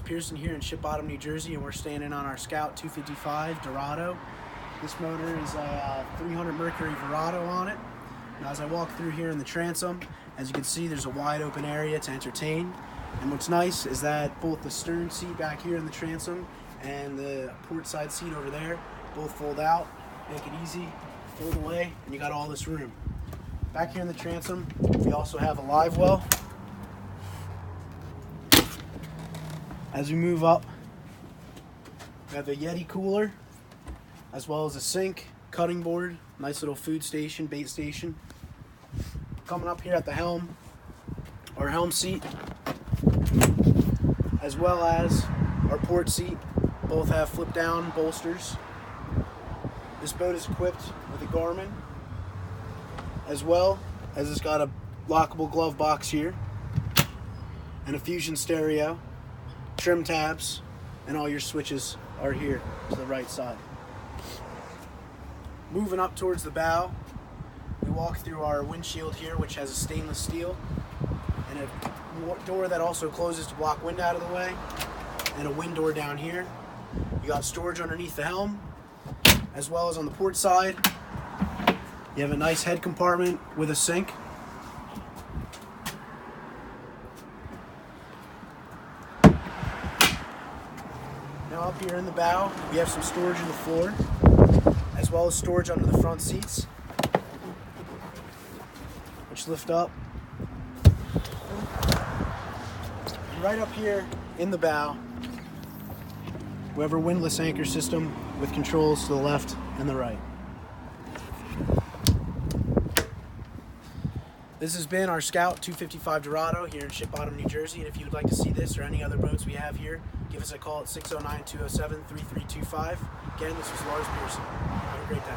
Pearson here in Ship Bottom, New Jersey, and we're standing on our Scout 255 Dorado. This motor is a 300 Mercury Dorado on it. Now, as I walk through here in the transom, as you can see, there's a wide open area to entertain. And what's nice is that both the stern seat back here in the transom and the portside seat over there both fold out, make it easy, fold away, and you got all this room. Back here in the transom, we also have a live well. As we move up, we have a Yeti cooler, as well as a sink, cutting board, nice little food station, bait station. Coming up here at the helm, our helm seat, as well as our port seat, both have flip down bolsters. This boat is equipped with a Garmin, as well as it's got a lockable glove box here, and a Fusion stereo, trim tabs, and all your switches are here to the right side. Moving up towards the bow, we walk through our windshield here, which has a stainless steel and a door that also closes to block wind out of the way, and a wind door down here. You got storage underneath the helm, as well as on the port side. You have a nice head compartment with a sink. Now up here in the bow, we have some storage in the floor, as well as storage under the front seats, which lift up. And right up here in the bow, we have our windlass anchor system with controls to the left and the right. This has been our Scout 255 Dorado here in Ship Bottom, New Jersey, and if you would like to see this or any other boats we have here, give us a call at 609-207-3325. Again, this was Lars Pearson. Have a great day.